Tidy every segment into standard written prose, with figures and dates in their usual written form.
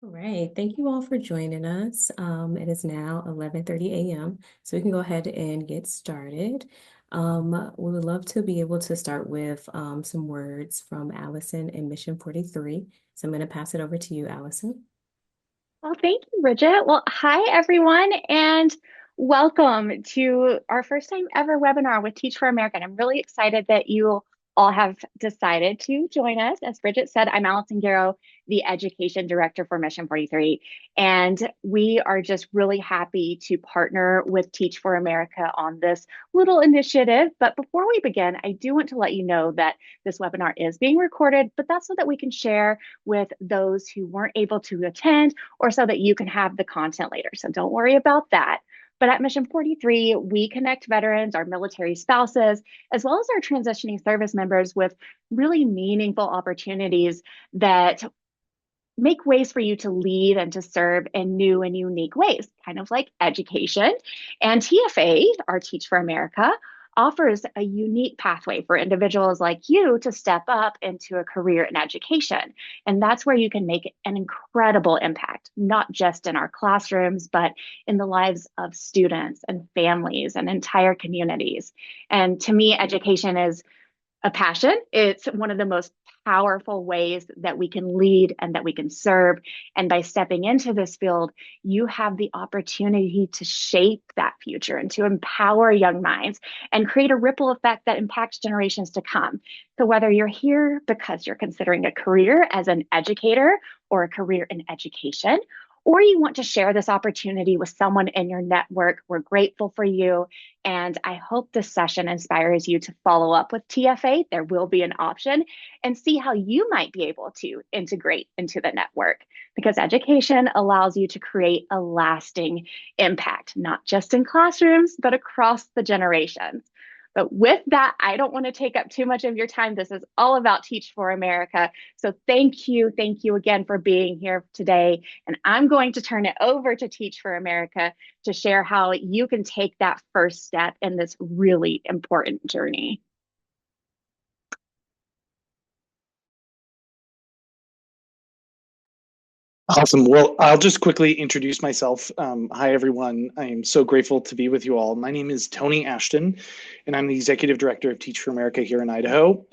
All right, thank you all for joining us. It is now 11:30 a.m., so we can go ahead and get started. We would love to be able to start with some words from Allison in Mission 43. So I'm going to pass it over to you, Allison. Well, thank you, Bridget. Well, hi, everyone, and welcome to our first time ever webinar with Teach for America. And I'm really excited that you all have decided to join us. As Bridget said, I'm Allison Garrow, the Education Director for Mission 43. And we are just really happy to partner with Teach for America on this little initiative. But before we begin, I do want to let you know that this webinar is being recorded, but that's so that we can share with those who weren't able to attend or so that you can have the content later. So don't worry about that. But at Mission 43, we connect veterans, our military spouses, as well as our transitioning service members with really meaningful opportunities that make ways for you to lead and to serve in new and unique ways, kind of like education. And TFA, our Teach for America, offers a unique pathway for individuals like you to step up into a career in education. And that's where you can make an incredible impact, not just in our classrooms, but in the lives of students and families and entire communities. And to me, education is a passion. It's one of the most powerful ways that we can lead and that we can serve. And by stepping into this field, you have the opportunity to shape that future and to empower young minds and create a ripple effect that impacts generations to come. So, whether you're here because you're considering a career as an educator or a career in education, or you want to share this opportunity with someone in your network, we're grateful for you. And I hope this session inspires you to follow up with TFA. There will be an option and see how you might be able to integrate into the network because education allows you to create a lasting impact, not just in classrooms, but across the generations. But with that, I don't want to take up too much of your time. This is all about Teach for America. So thank you. Thank you again for being here today. And I'm going to turn it over to Teach for America to share how you can take that first step in this really important journey. Awesome. Well, I'll just quickly introduce myself. Hi, everyone. I am so grateful to be with you all. My name is Tony Ashton, and I'm the Executive Director of Teach for America here in Idaho.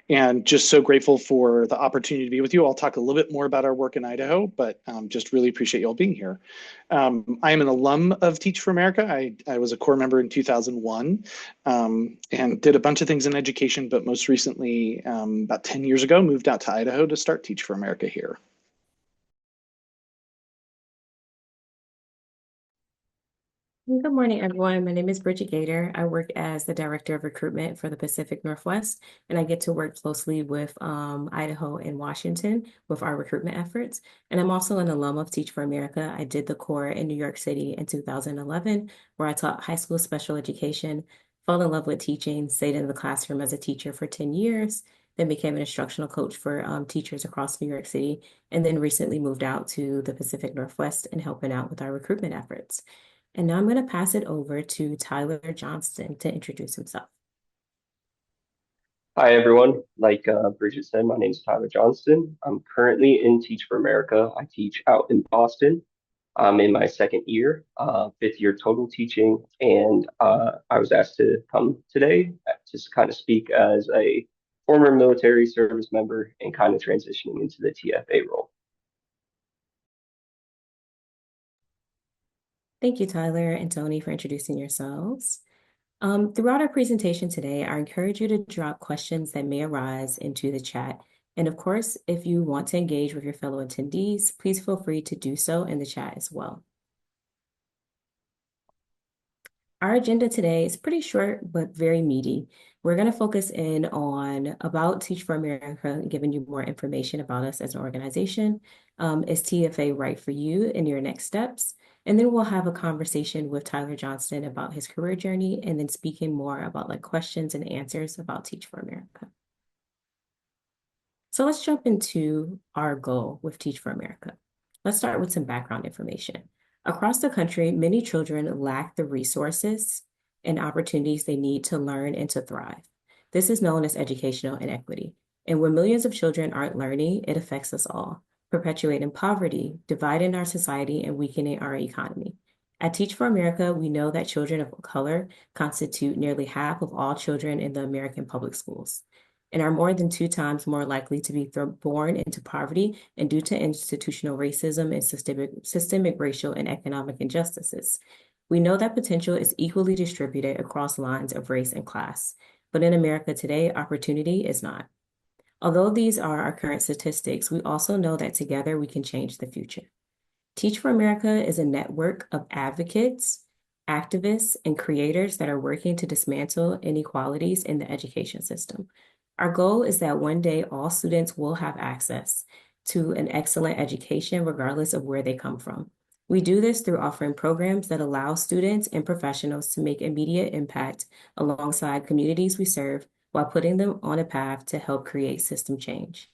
And just so grateful for the opportunity to be with you. I'll talk a little bit more about our work in Idaho, but just really appreciate you all being here. I am an alum of Teach for America. I was a core member in 2001 and did a bunch of things in education, but most recently, about 10 years ago, moved out to Idaho to start Teach for America here. Good morning, everyone. My name is Bridget Gator. I work as the Director of Recruitment for the Pacific Northwest, and I get to work closely with Idaho and Washington with our recruitment efforts. And I'm also an alum of Teach for America. I did the core in New York City in 2011, where I taught high school special education, fell in love with teaching, stayed in the classroom as a teacher for 10 years, then became an instructional coach for teachers across New York City, and then recently moved out to the Pacific Northwest and helping out with our recruitment efforts. And now I'm going to pass it over to Tyler Johnston to introduce himself. Hi, everyone. Like Bridget said, my name is Tyler Johnston. I'm currently in Teach for America. I teach out in Boston. I'm in my second year, fifth year total teaching, and I was asked to come today to kind of speak as a former military service member and kind of transitioning into the TFA role. Thank you, Tyler and Tony, for introducing yourselves. Throughout our presentation today, I encourage you to drop questions that may arise into the chat. And of course, if you want to engage with your fellow attendees, please feel free to do so in the chat as well. Our agenda today is pretty short, but very meaty. We're going to focus in on about Teach for America, giving you more information about us as an organization. Is TFA right for you in your next steps? And then we'll have a conversation with Tyler Johnston about his career journey and then speaking more about like questions and answers about Teach for America. So let's jump into our goal with Teach for America. Let's start with some background information. Across the country, many children lack the resources and opportunities they need to learn and to thrive. This is known as educational inequity. And when millions of children aren't learning, it affects us all. perpetuating poverty, dividing our society, and weakening our economy. At Teach for America, we know that children of color constitute nearly half of all children in the American public schools and are more than 2 times more likely to be born into poverty and due to institutional racism and systemic racial and economic injustices. We know that potential is equally distributed across lines of race and class, but in America today, opportunity is not. Although these are our current statistics, we also know that together we can change the future. Teach for America is a network of advocates, activists, and creators that are working to dismantle inequalities in the education system. Our goal is that one day all students will have access to an excellent education regardless of where they come from. We do this through offering programs that allow students and professionals to make immediate impact alongside communities we serve while putting them on a path to help create system change.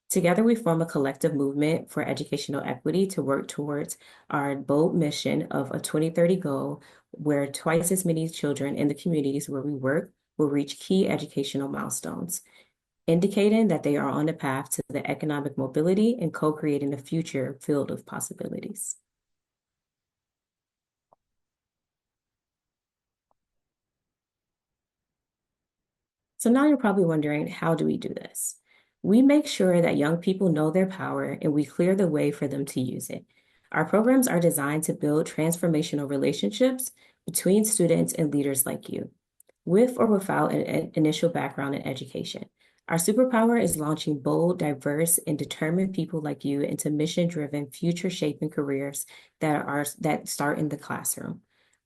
Together, we form a collective movement for educational equity to work towards our bold mission of a 2030 goal where twice as many children in the communities where we work will reach key educational milestones, indicating that they are on the path to the economic mobility and co-creating a future filled with possibilities. So now you're probably wondering, how do we do this? We make sure that young people know their power and we clear the way for them to use it. Our programs are designed to build transformational relationships between students and leaders like you, with or without an initial background in education. Our superpower is launching bold, diverse, and determined people like you into mission-driven, future-shaping careers that start in the classroom.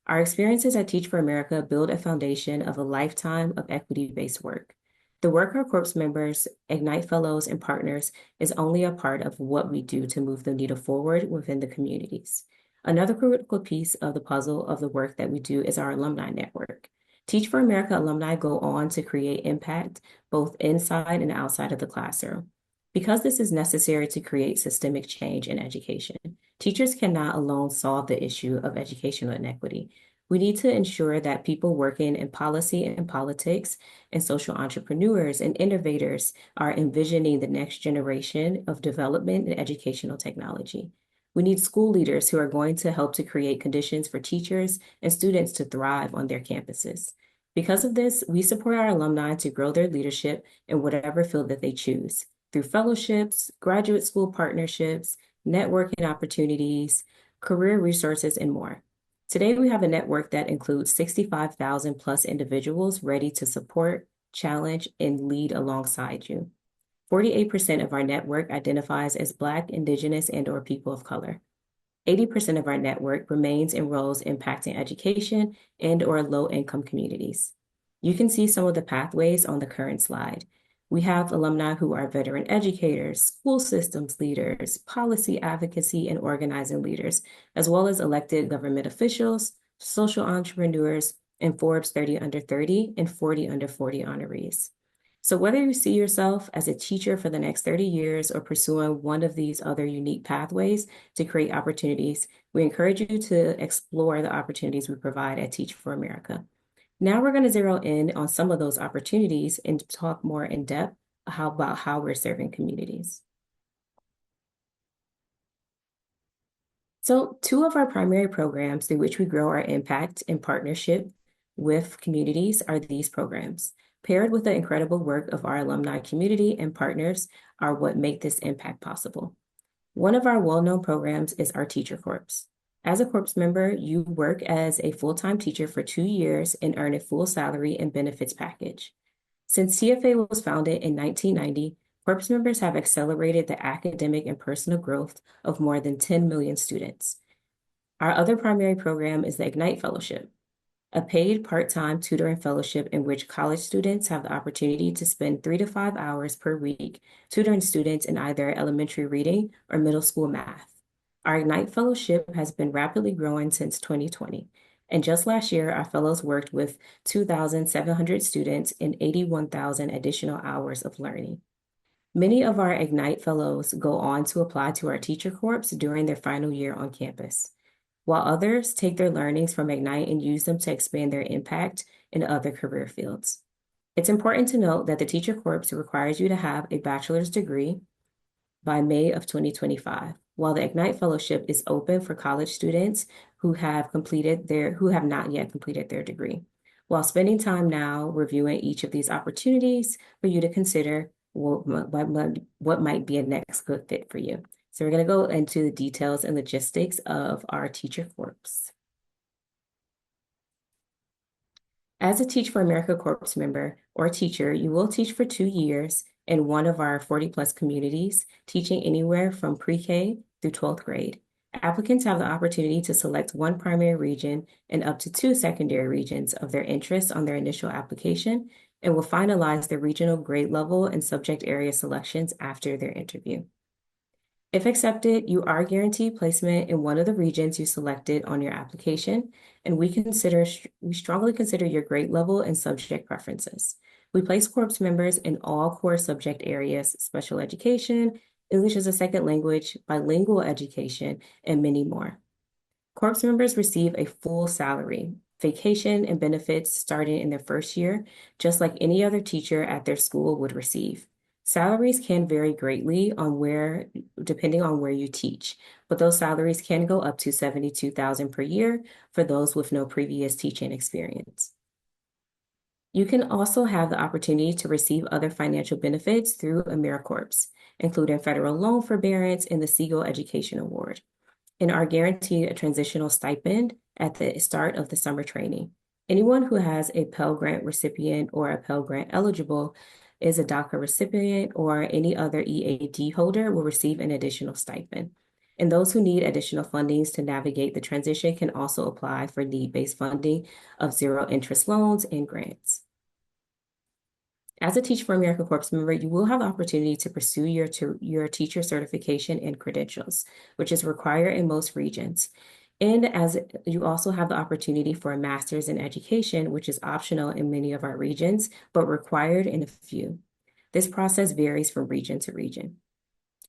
Our experiences at Teach for America build a foundation of a lifetime of equity-based work. The work our corps members, Ignite Fellows, and partners is only a part of what we do to move the needle forward within the communities. Another critical piece of the puzzle of the work that we do is our alumni network. Teach for America alumni go on to create impact both inside and outside of the classroom. Because this is necessary to create systemic change in education, teachers cannot alone solve the issue of educational inequity. We need to ensure that people working in policy and politics and social entrepreneurs and innovators are envisioning the next generation of development in educational technology. We need school leaders who are going to help to create conditions for teachers and students to thrive on their campuses. Because of this, we support our alumni to grow their leadership in whatever field that they choose through fellowships, graduate school partnerships, networking opportunities, career resources, and more. Today, we have a network that includes 65,000 plus individuals ready to support, challenge, and lead alongside you. 48% of our network identifies as Black, Indigenous, and/or people of color. 80% of our network remains in roles impacting education and/or low-income communities. You can see some of the pathways on the current slide. We have alumni who are veteran educators, school systems leaders, policy advocacy and organizing leaders, as well as elected government officials, social entrepreneurs, and Forbes 30 under 30 and 40 under 40 honorees. So whether you see yourself as a teacher for the next 30 years or pursuing one of these other unique pathways to create opportunities, we encourage you to explore the opportunities we provide at Teach for America. Now we're going to zero in on some of those opportunities and talk more in depth about how we're serving communities. So 2 of our primary programs through which we grow our impact in partnership with communities are these programs. Paired with the incredible work of our alumni community and partners are what make this impact possible. One of our well-known programs is our Teacher Corps. As a Corps member, you work as a full-time teacher for 2 years and earn a full salary and benefits package. Since TFA was founded in 1990, Corps members have accelerated the academic and personal growth of more than 10 million students. Our other primary program is the Ignite Fellowship, a paid part-time tutoring fellowship in which college students have the opportunity to spend 3 to 5 hours per week tutoring students in either elementary reading or middle school math. Our Ignite Fellowship has been rapidly growing since 2020, and just last year, our fellows worked with 2,700 students and 81,000 additional hours of learning. Many of our Ignite Fellows go on to apply to our Teacher Corps during their final year on campus, while others take their learnings from Ignite and use them to expand their impact in other career fields. It's important to note that the Teacher Corps requires you to have a bachelor's degree, by May of 2025, while the Ignite Fellowship is open for college students who have not yet completed their degree. While spending time now reviewing each of these opportunities for you to consider what might be a next good fit for you. So we're going to go into the details and logistics of our Teacher Corps. As a Teach for America Corps member or teacher, you will teach for 2 years in one of our 40+ communities, teaching anywhere from pre-K through 12th grade. Applicants have the opportunity to select one primary region and up to 2 secondary regions of their interest on their initial application, and will finalize their regional grade level and subject area selections after their interview. If accepted, you are guaranteed placement in one of the regions you selected on your application, and we strongly consider your grade level and subject preferences. We place Corps members in all core subject areas: special education, English as a second language, bilingual education, and many more. Corps members receive a full salary, vacation, and benefits starting in their first year, just like any other teacher at their school would receive. Salaries can vary greatly depending on where you teach, but those salaries can go up to $72,000 per year for those with no previous teaching experience. You can also have the opportunity to receive other financial benefits through AmeriCorps, including federal loan forbearance and the Siegel Education Award, and are guaranteed a transitional stipend at the start of the summer training. Anyone who has a Pell Grant recipient or a Pell Grant eligible is a DACA recipient or any other EAD holder will receive an additional stipend. And those who need additional fundings to navigate the transition can also apply for need-based funding of zero interest loans and grants. As a Teach for America Corps member, you will have the opportunity to pursue your teacher certification and credentials, which is required in most regions. And as you also have the opportunity for a master's in education, which is optional in many of our regions, but required in a few. This process varies from region to region.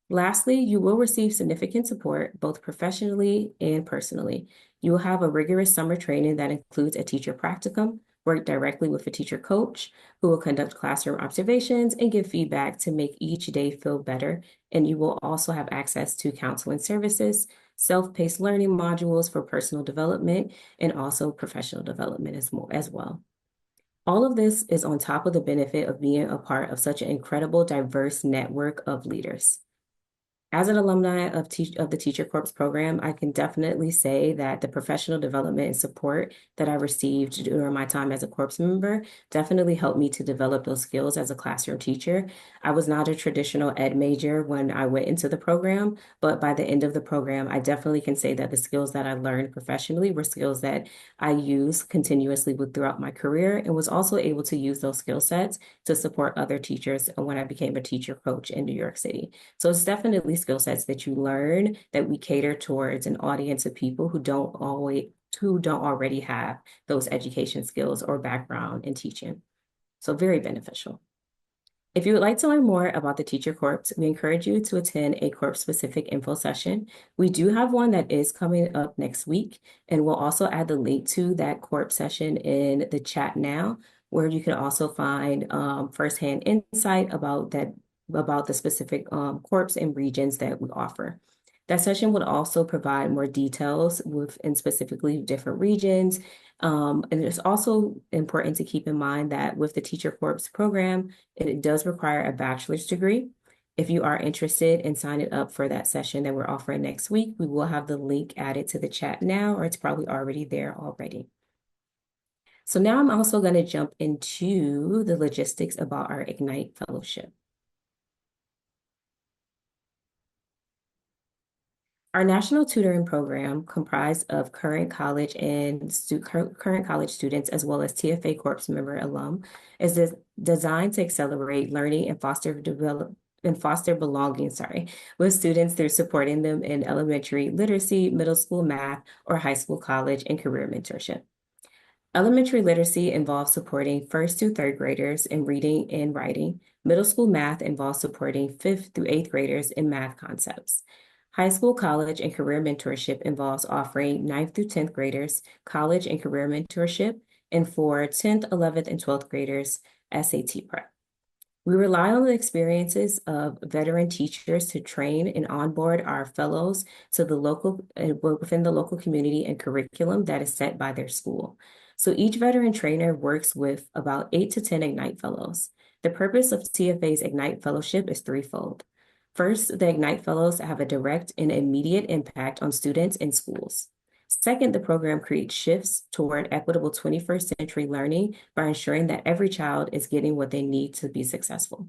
Lastly, you will receive significant support, both professionally and personally. You will have a rigorous summer training that includes a teacher practicum, work directly with a teacher coach who will conduct classroom observations and give feedback to make each day feel better. And you will also have access to counseling services, self-paced learning modules for personal development, and also professional development as well. All of this is on top of the benefit of being a part of such an incredible, diverse network of leaders. As an alumni of the Teacher Corps program, I can definitely say that the professional development and support that I received during my time as a Corps member definitely helped me to develop those skills as a classroom teacher. I was not a traditional ed major when I went into the program, but by the end of the program, I definitely can say that the skills that I learned professionally were skills that I used continuously throughout my career, and was also able to use those skill sets to support other teachers when I became a teacher coach in New York City. So it's definitely skill sets that you learn that we cater towards an audience of people who don't already have those education skills or background in teaching. So very beneficial. If you would like to learn more about the Teacher Corps, we encourage you to attend a Corps-specific info session. We do have one that is coming up next week, and we'll also add the link to that Corps session in the chat now, where you can also find firsthand insight about the specific corps and regions that we offer. That session would also provide more details within specifically different regions. And it's also important to keep in mind that with the Teacher Corps program, it does require a bachelor's degree. If you are interested in signing up for that session that we're offering next week, we will have the link added to the chat now, or it's probably already there already. So now I'm also going to jump into the logistics about our Ignite Fellowship. Our national tutoring program, comprised of current college students as well as TFA Corps member alum, is designed to accelerate learning and foster belonging, with students through supporting them in elementary literacy, middle school math, or high school, college, and career mentorship. Elementary literacy involves supporting 1st through 3rd graders in reading and writing. Middle school math involves supporting 5th through 8th graders in math concepts. High school, college, and career mentorship involves offering 9th through 10th graders college and career mentorship, and for 10th, 11th, and 12th graders, SAT prep. We rely on the experiences of veteran teachers to train and onboard our fellows to the local within the local community and curriculum that is set by their school. So each veteran trainer works with about 8 to 10 Ignite fellows. The purpose of TFA's Ignite Fellowship is threefold. First, the Ignite Fellows have a direct and immediate impact on students and schools. Second, the program creates shifts toward equitable 21st century learning by ensuring that every child is getting what they need to be successful.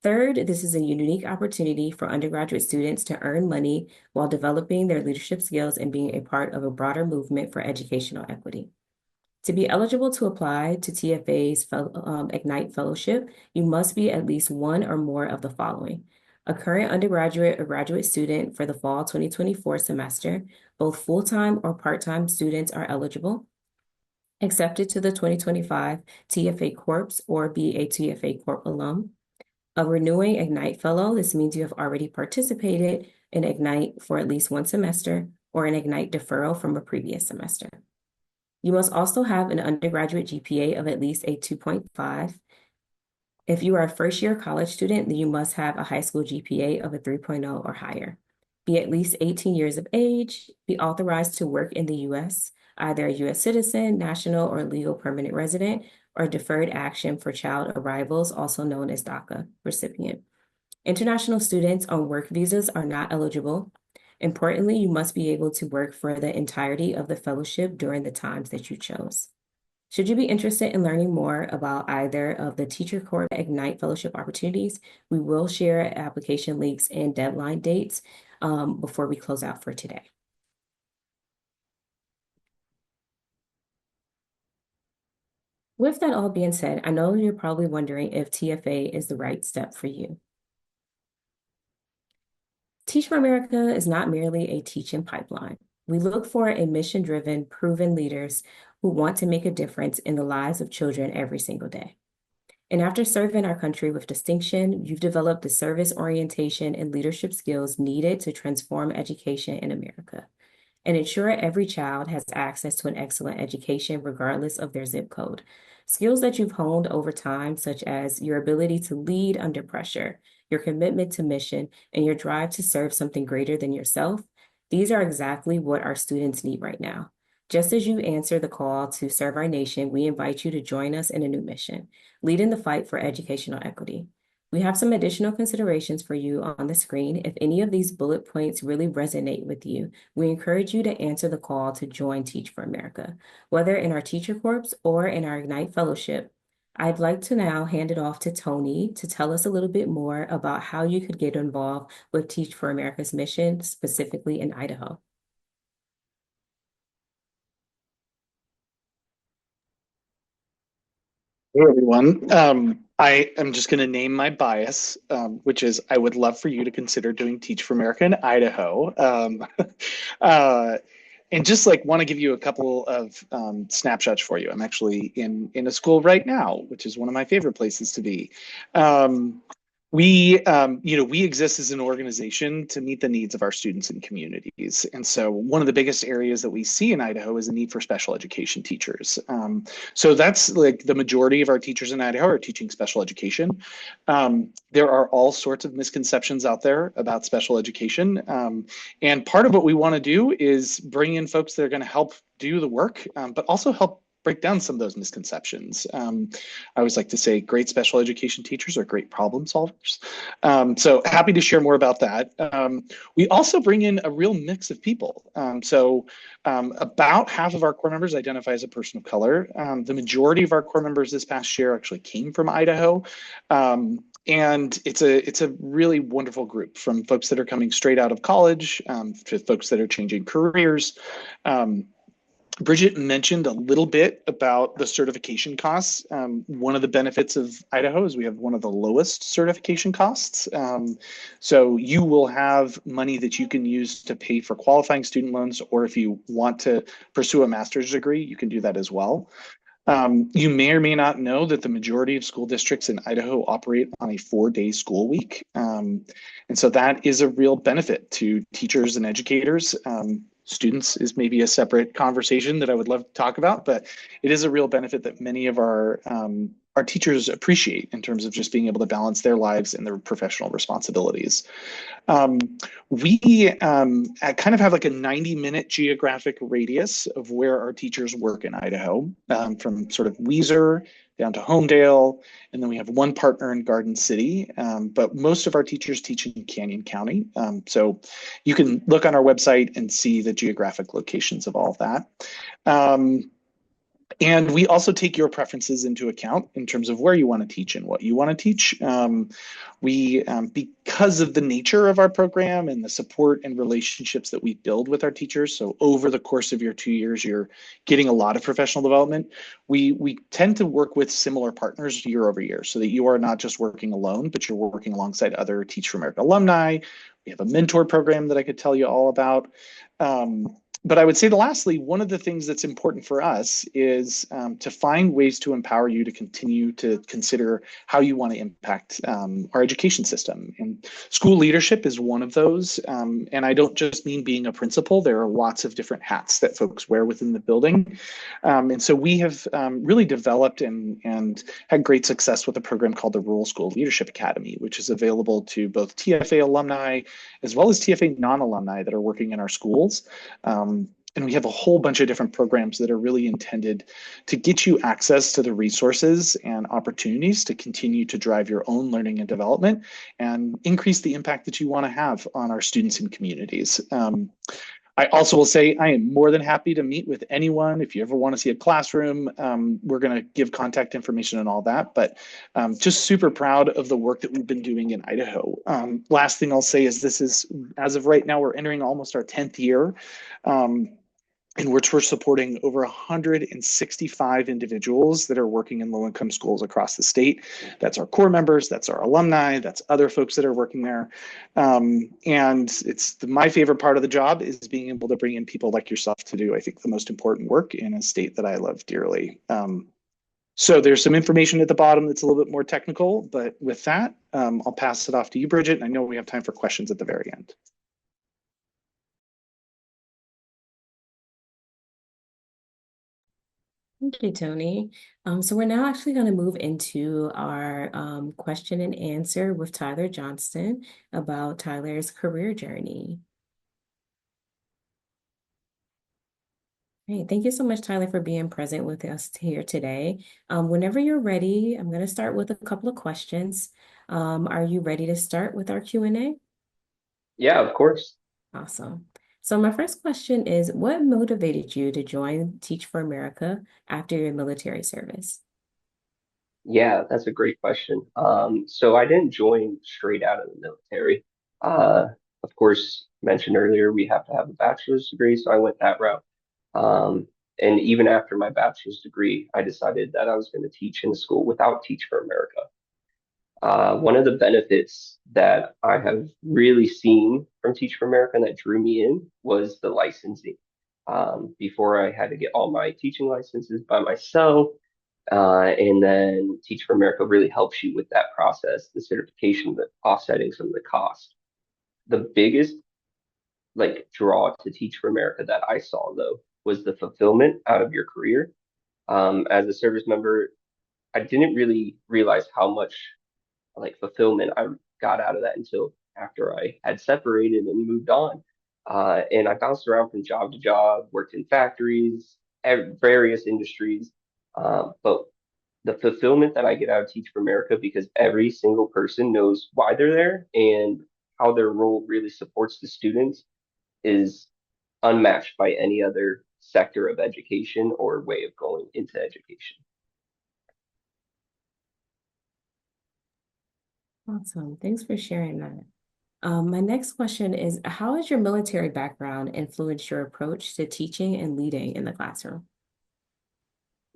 Third, this is a unique opportunity for undergraduate students to earn money while developing their leadership skills and being a part of a broader movement for educational equity. To be eligible to apply to TFA's Ignite Fellowship, you must be at least one or more of the following: a current undergraduate or graduate student for the fall 2024 semester. Both full-time or part-time students are eligible. Accepted to the 2025 TFA Corps or be a TFA Corp alum. A renewing Ignite Fellow. This means you have already participated in Ignite for at least one semester, or an Ignite deferral from a previous semester. You must also have an undergraduate GPA of at least a 2.5. If you are a first-year college student, then you must have a high school GPA of a 3.0 or higher. Be at least 18 years of age, be authorized to work in the U.S., either a U.S. citizen, national, or legal permanent resident, or deferred action for child arrivals, also known as DACA recipient. International students on work visas are not eligible. Importantly, you must be able to work for the entirety of the fellowship during the times that you chose. Should you be interested in learning more about either of the Teacher Corps Ignite Fellowship opportunities, we will share application links and deadline dates before we close out for today. With that all being said, I know you're probably wondering if TFA is the right step for you. Teach for America is not merely a teaching pipeline. We look for a mission-driven, proven leaders who want to make a difference in the lives of children every single day. And after serving our country with distinction, you've developed the service orientation and leadership skills needed to transform education in America and ensure every child has access to an excellent education regardless of their zip code. Skills that you've honed over time, such as your ability to lead under pressure, your commitment to mission, and your drive to serve something greater than yourself, these are exactly what our students need right now. Just as you answer the call to serve our nation, we invite you to join us in a new mission, leading the fight for educational equity. We have some additional considerations for you on the screen. If any of these bullet points really resonate with you, we encourage you to answer the call to join Teach for America, whether in our Teacher Corps or in our Ignite Fellowship. I'd like to now hand it off to Tony to tell us a little bit more about how you could get involved with Teach for America's mission, specifically in Idaho. Hey everyone. I am just going to name my bias, which is I would love for you to consider doing Teach for America in Idaho. And just like want to give you a couple of snapshots for you. I'm actually in a school right now, which is one of my favorite places to be. We exist as an organization to meet the needs of our students and communities. And so one of the biggest areas that we see in Idaho is a need for special education teachers. So that's like the majority of our teachers in Idaho are teaching special education. There are all sorts of misconceptions out there about special education. And part of what we want to do is bring in folks that are going to help do the work, but also help break down some of those misconceptions. I always like to say great special education teachers are great problem solvers. So happy to share more about that. We also bring in a real mix of people. About half of our core members identify as a person of color. The majority of our core members this past year actually came from Idaho. And it's a really wonderful group, from folks that are coming straight out of college to folks that are changing careers. Bridget mentioned a little bit about the certification costs. One of the benefits of Idaho is we have one of the lowest certification costs. So you will have money that you can use to pay for qualifying student loans, or if you want to pursue a master's degree, you can do that as well. You may or may not know that the majority of school districts in Idaho operate on a 4-day school week. And so that is a real benefit to teachers and educators. Students is maybe a separate conversation that I would love to talk about, but it is a real benefit that many of our our teachers appreciate in terms of just being able to balance their lives and their professional responsibilities. Um, we kind of have like a 90-minute geographic radius of where our teachers work in Idaho, from sort of Weiser down to Homedale, and then we have one partner in Garden City. But most of our teachers teach in Canyon County. So you can look on our website and see the geographic locations of all of that. Um, and we also take your preferences into account in terms of where you want to teach and what you want to teach. Because of the nature of our program and the support and relationships that we build with our teachers, so over the course of your 2 years, you're getting a lot of professional development. We tend to work with similar partners year over year so that you are not just working alone, but you're working alongside other Teach for America alumni. We have a mentor program that I could tell you all about. But I would say, lastly, one of the things that's important for us is to find ways to empower you to continue to consider how you want to impact our education system. And school leadership is one of those. And I don't just mean being a principal. There are lots of different hats that folks wear within the building. And so we have really developed and had great success with a program called the Rural School Leadership Academy, which is available to both TFA alumni as well as TFA non-alumni that are working in our schools. And we have a whole bunch of different programs that are really intended to get you access to the resources and opportunities to continue to drive your own learning and development and increase the impact that you want to have on our students and communities. I also will say I am more than happy to meet with anyone. If you ever want to see a classroom, we're going to give contact information and all that, but just super proud of the work that we've been doing in Idaho. Last thing I'll say is this is, as of right now, we're entering almost our 10th year. In which we're supporting over 165 individuals that are working in low-income schools across the state. That's our core members, that's our alumni, that's other folks that are working there. And it's my favorite part of the job is being able to bring in people like yourself to do, I think, the most important work in a state that I love dearly. So there's some information at the bottom that's a little bit more technical, but with that, I'll pass it off to you, Bridget, and I know we have time for questions at the very end. Thank you, Tony. So we're now actually going to move into our question and answer with Tyler Johnston about Tyler's career journey. Hey, thank you so much, Tyler, for being present with us here today. Whenever you're ready, I'm going to start with a couple of questions. Are you ready to start with our Q&A? Yeah, of course. Awesome. So my first question is, what motivated you to join Teach for America after your military service? Yeah, that's a great question. So I didn't join straight out of the military. Uh, of course, mentioned earlier, we have to have a bachelor's degree, so I went that route. Um, and even after my bachelor's degree, I decided that I was going to teach in a school without Teach for America. One of the benefits that I have really seen from Teach for America and that drew me in was the licensing. Before I had to get all my teaching licenses by myself, and then Teach for America really helps you with that process, the certification, the offsetting some of the cost. The biggest draw to Teach for America that I saw though was the fulfillment out of your career. As a service member, I didn't really realize how much fulfillment I got out of that until after I had separated and moved on. And I bounced around from job to job, worked in factories, various industries. But the fulfillment that I get out of Teach for America, because every single person knows why they're there and how their role really supports the students, is unmatched by any other sector of education or way of going into education. Awesome. Thanks for sharing that. My next question is, how has your military background influenced your approach to teaching and leading in the classroom?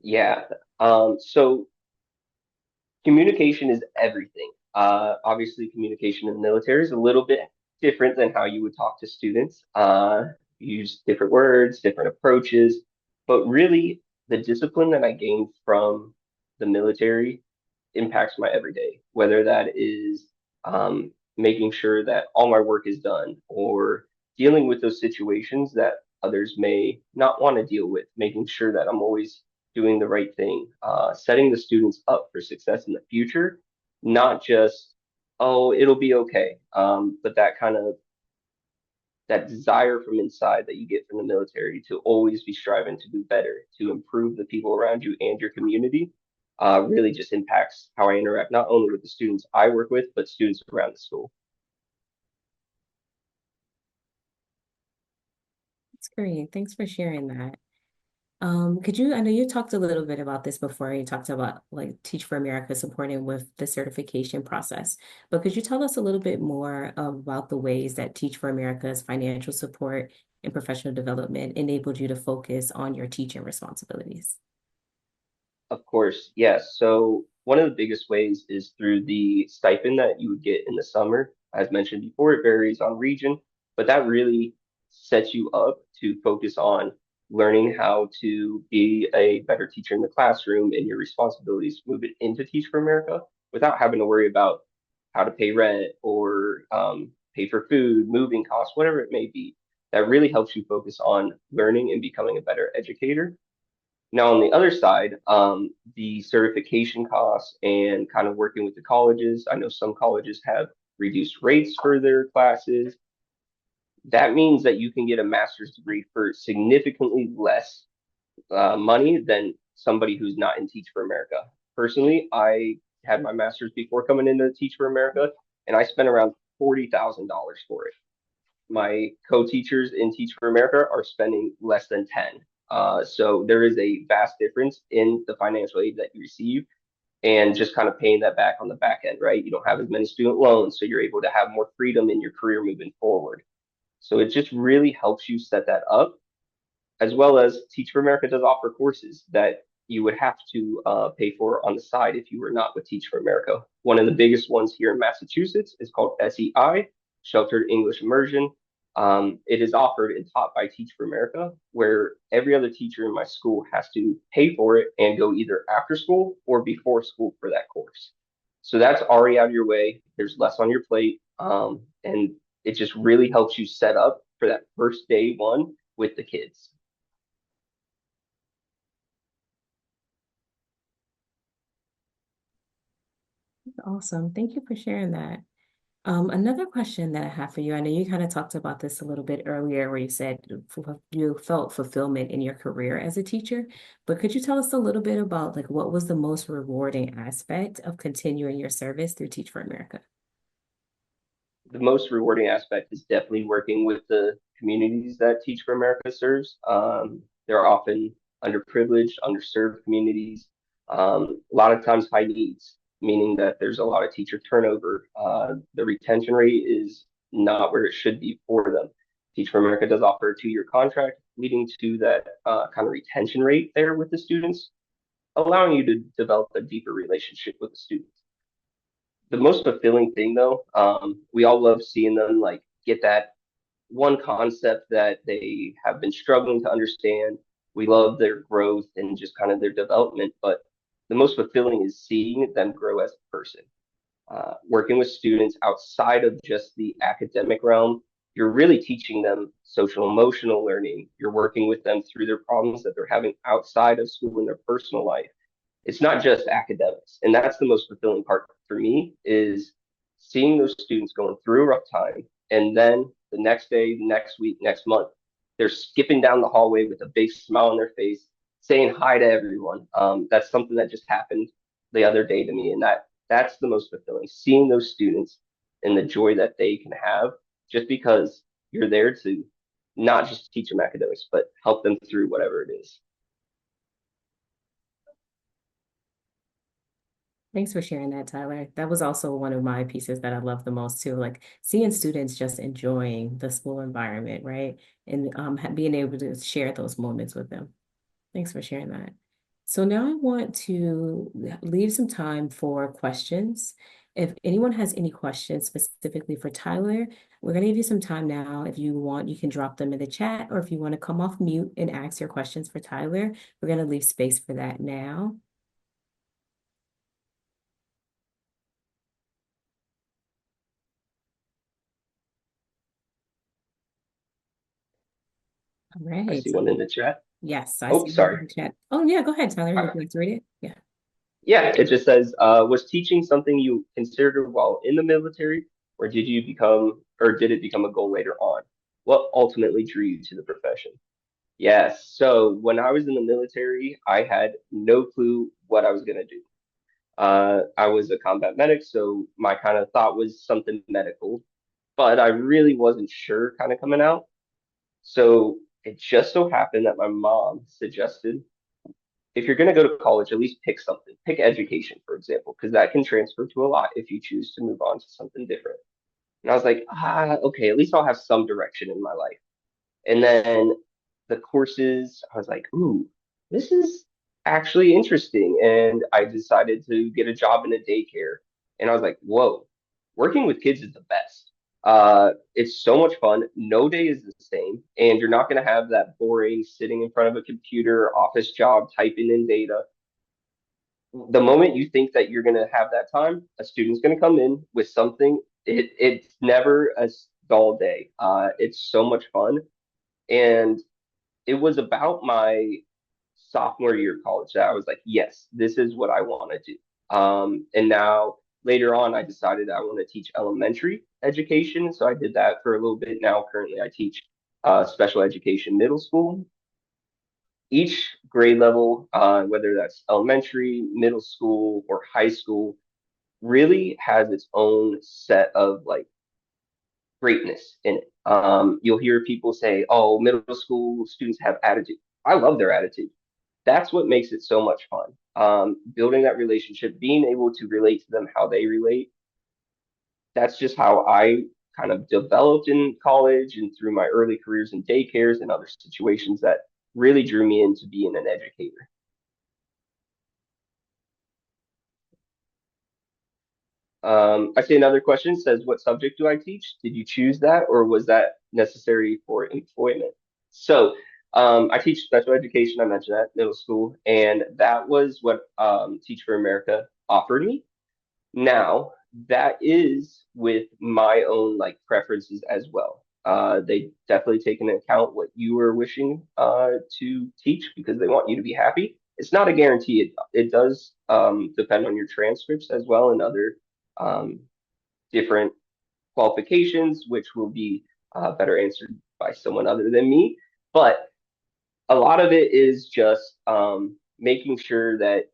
Yeah. So communication is everything. Obviously, communication in the military is a little bit different than how you would talk to students. Use different words, different approaches, but really, the discipline that I gained from the military impacts my everyday, whether that is making sure that all my work is done or dealing with those situations that others may not want to deal with, making sure that I'm always doing the right thing, setting the students up for success in the future, not just, oh, it'll be okay. But that kind of that desire from inside that you get from the military to always be striving to do better, to improve the people around you and your community, really just impacts how I interact not only with the students I work with, but students around the school. That's great. Thanks for sharing that. I know you talked a little bit about this before. You talked about like Teach for America supporting with the certification process, but could you tell us a little bit more about the ways that Teach for America's financial support and professional development enabled you to focus on your teaching responsibilities? Of course, yes. So one of the biggest ways is through the stipend that you would get in the summer. As mentioned before, it varies on region, but that really sets you up to focus on learning how to be a better teacher in the classroom and your responsibilities move it into Teach for America without having to worry about how to pay rent or pay for food, moving costs, whatever it may be. That really helps you focus on learning and becoming a better educator. Now, on the other side, the certification costs and kind of working with the colleges, I know some colleges have reduced rates for their classes. That means that you can get a master's degree for significantly less money than somebody who's not in Teach for America. Personally, I had my master's before coming into Teach for America, and I spent around $40,000 for it. My co-teachers in Teach for America are spending less than 10. So there is a vast difference in the financial aid that you receive and just kind of paying that back on the back end, right? You don't have as many student loans, so you're able to have more freedom in your career moving forward. So it just really helps you set that up, as well as Teach for America does offer courses that you would have to pay for on the side if you were not with Teach for America. One of the biggest ones here in Massachusetts is called SEI, Sheltered English Immersion. It is offered and taught by Teach for America, where every other teacher in my school has to pay for it and go either after school or before school for that course. So that's already out of your way. There's less on your plate, and it just really helps you set up for that first day one with the kids. Awesome. Thank you for sharing that. Another question that I have for you, I know you kind of talked about this a little bit earlier where you said you felt fulfillment in your career as a teacher, but could you tell us a little bit about like what was the most rewarding aspect of continuing your service through Teach for America? The most rewarding aspect is definitely working with the communities that Teach for America serves. They're often underprivileged, underserved communities, a lot of times high needs, meaning that there's a lot of teacher turnover. The retention rate is not where it should be for them. Teach for America does offer a 2-year contract, leading to that kind of retention rate there with the students, allowing you to develop a deeper relationship with the students. The most fulfilling thing though, we all love seeing them like get that one concept that they have been struggling to understand. We love their growth and just kind of their development, but the most fulfilling is seeing them grow as a person. Working with students outside of just the academic realm, you're really teaching them social emotional learning. You're working with them through their problems that they're having outside of school in their personal life. It's not just academics. And that's the most fulfilling part for me is seeing those students going through a rough time. And then the next day, next week, next month, they're skipping down the hallway with a big smile on their face, saying hi to everyone. That's something that just happened the other day to me. And that's the most fulfilling, seeing those students and the joy that they can have just because you're there to not just teach them academics, but help them through whatever it is. Thanks for sharing that, Tyler. That was also one of my pieces that I love the most too, like seeing students just enjoying the school environment, right? And being able to share those moments with them. Thanks for sharing that. So now I want to leave some time for questions. If anyone has any questions specifically for Tyler, we're going to give you some time now. If you want, you can drop them in the chat, or if you want to come off mute and ask your questions for Tyler, we're going to leave space for that now. All I right. see one in the chat. Yes, so I Oh, see that in sorry. the chat. Oh, yeah, go ahead, Tyler. Would Uh, you like to read it? Yeah. yeah, it just says, was teaching something you considered while in the military, or did it become a goal later on? What ultimately drew you to the profession? Yes. So when I was in the military, I had no clue what I was going to do. I was a combat medic, so my kind of thought was something medical, but I really wasn't sure kind of coming out. So it just so happened that my mom suggested if you're going to go to college, at least pick something. Pick education, for example, because that can transfer to a lot if you choose to move on to something different. And I was like, okay, at least I'll have some direction in my life. And then the courses, I was like, ooh, this is actually interesting. And I decided to get a job in a daycare. And I was like, whoa, working with kids is the best. It's so much fun. No day is the same. And you're not going to have that boring sitting in front of a computer, office job, typing in data. The moment you think that you're going to have that time, a student's going to come in with something. It's never a dull day. It's so much fun. And it was about my sophomore year of college that I was like, yes, this is what I want to do. And now later on, I decided I want to teach elementary education. So I did that for a little bit. Now, currently, I teach special education middle school. Each grade level, whether that's elementary, middle school, or high school, really has its own set of like greatness in it. You'll hear people say, "Oh, middle school students have attitude." I love their attitude. That's what makes it so much fun. Building that relationship, being able to relate to them how they relate. That's just how I kind of developed in college and through my early careers in daycares and other situations that really drew me into being an educator. I see another question says, what subject do I teach? Did you choose that or was that necessary for employment? So I teach special education, I mentioned that, middle school, and that was what Teach for America offered me. Now, that is with my own like preferences as well. They definitely take into account what you were wishing to teach because they want you to be happy. It's not a guarantee. It does depend on your transcripts as well and other um, different qualifications, which will be better answered by someone other than me. But a lot of it is just making sure that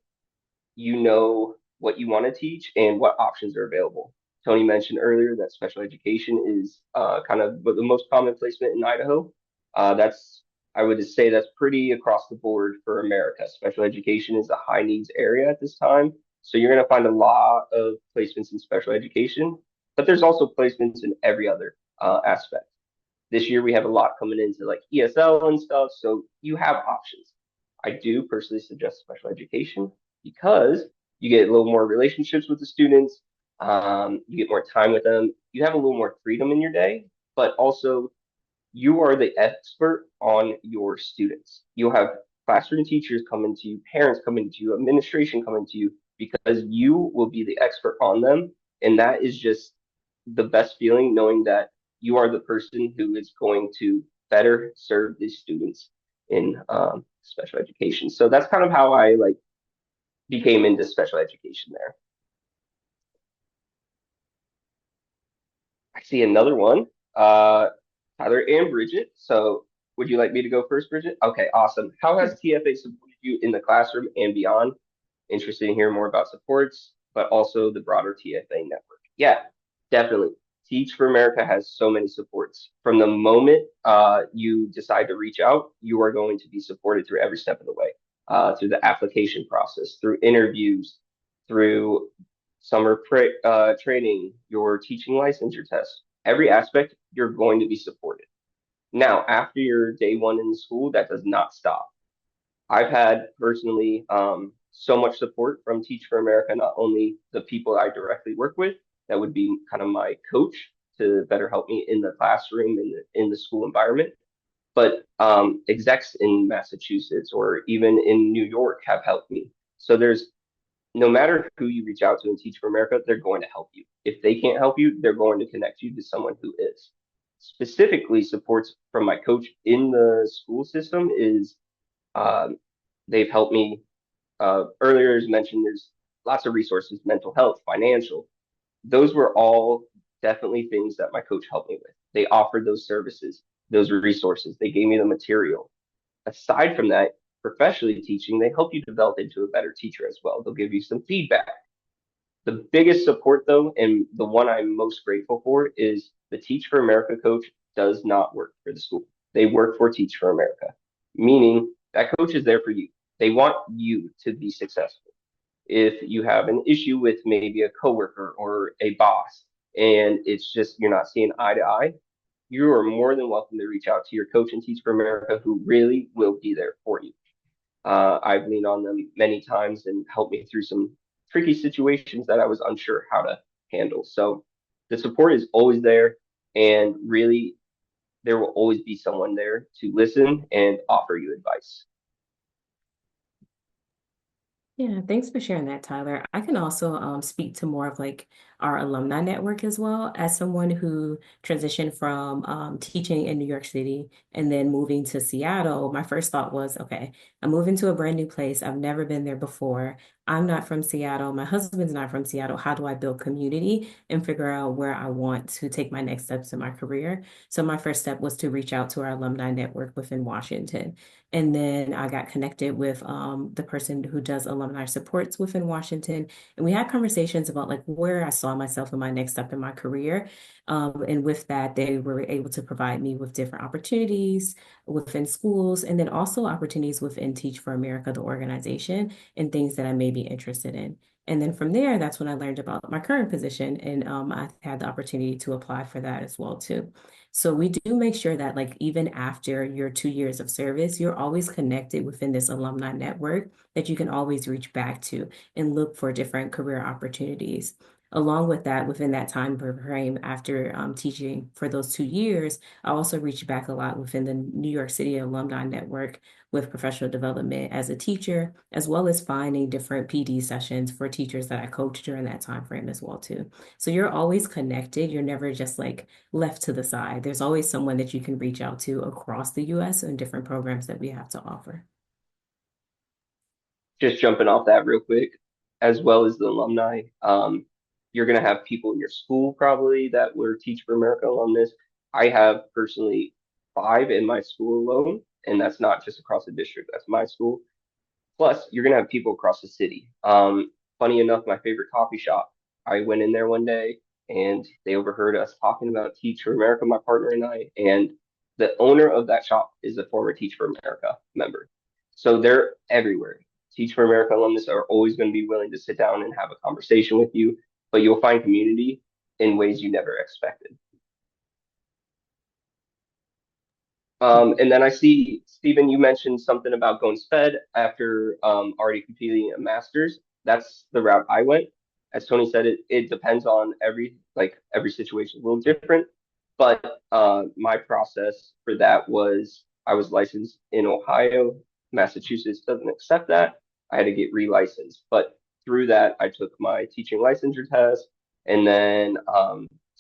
you know what you want to teach and what options are available. Tony mentioned earlier that special education is kind of the most common placement in Idaho. That's I would just say that's pretty across the board for America. Special education is a high needs area at this time. So you're going to find a lot of placements in special education, but there's also placements in every other aspect. This year we have a lot coming into like ESL and stuff, so you have options. I do personally suggest special education because you get a little more relationships with the students, you get more time with them, you have a little more freedom in your day, but also you are the expert on your students. You'll have classroom teachers coming to you, parents coming to you, administration coming to you, because you will be the expert on them. And that is just the best feeling knowing that you are the person who is going to better serve these students in special education. So that's kind of how I like became into special education there. I see another one. Uh, Tyler and Bridget. So would you like me to go first, Bridget? Okay, awesome. How has TFA supported you in the classroom and beyond? Interested in hearing more about supports, but also the broader TFA network. Yeah, definitely. Teach for America has so many supports. From the moment you decide to reach out, you are going to be supported through every step of the way, through the application process, through interviews, through training, your teaching licensure test. Every aspect, you're going to be supported. Now, after your day one in the school, that does not stop. I've had personally so much support from Teach for America, not only the people I directly work with, that would be kind of my coach to better help me in the classroom, in the school environment, but execs in Massachusetts or even in New York have helped me. So there's no matter who you reach out to in Teach for America, they're going to help you. If they can't help you, they're going to connect you to someone who is. Specifically, supports from my coach in the school system is Um, they've helped me. Earlier, as mentioned, there's lots of resources, mental health, financial. Those were all definitely things that my coach helped me with. They offered those services, those resources. They gave me the material. Aside from that, professionally teaching, they help you develop into a better teacher as well. They'll give you some feedback. The biggest support, though, and the one I'm most grateful for, is the Teach for America coach does not work for the school. They work for Teach for America, meaning that coach is there for you. They want you to be successful. If you have an issue with maybe a coworker or a boss, and it's just you're not seeing eye to eye, you are more than welcome to reach out to your coach and Teach for America, who really will be there for you. I've leaned on them many times and helped me through some tricky situations that I was unsure how to handle. So the support is always there, and really, there will always be someone there to listen and offer you advice. Yeah, thanks for sharing that, Tyler. I can also speak to more of like our alumni network as well. As someone who transitioned from teaching in New York City and then moving to Seattle, my first thought was, okay, I'm moving to a brand new place. I've never been there before. I'm not from Seattle. My husband's not from Seattle. How do I build community and figure out where I want to take my next steps in my career? So my first step was to reach out to our alumni network within Washington. And then I got connected with the person who does alumni supports within Washington. And we had conversations about like where I saw myself in my next step in my career. And with that, they were able to provide me with different opportunities within schools and then also opportunities within Teach for America, the organization, and things that I may be interested in. And then from there, that's when I learned about my current position. And I had the opportunity to apply for that as well, too. So we do make sure that like even after your 2 years of service, you're always connected within this alumni network that you can always reach back to and look for different career opportunities. Along with that, within that time frame after teaching for those 2 years, I also reached back a lot within the New York City alumni network with professional development as a teacher, as well as finding different PD sessions for teachers that I coached during that time frame as well too. So you're always connected. You're never just like left to the side. There's always someone that you can reach out to across the US and different programs that we have to offer. Just jumping off that real quick, as well as the alumni. You're going to have people in your school probably that were Teach for America alumnus. I have personally 5 in my school alone, and that's not just across the district, that's my school. Plus, you're going to have people across the city. Funny enough, my favorite coffee shop, I went in there one day and they overheard us talking about Teach for America, my partner and I, and the owner of that shop is a former Teach for America member. So they're everywhere. Teach for America alumnus are always going to be willing to sit down and have a conversation with you, but you'll find community in ways you never expected. And then I see, Stephen, you mentioned something about going SPED after already completing a master's. That's the route I went. As Tony said, it depends on every situation is a little different. But my process for that was I was licensed in Ohio. Massachusetts doesn't accept that. I had to get relicensed. But through that, I took my teaching licensure test. And then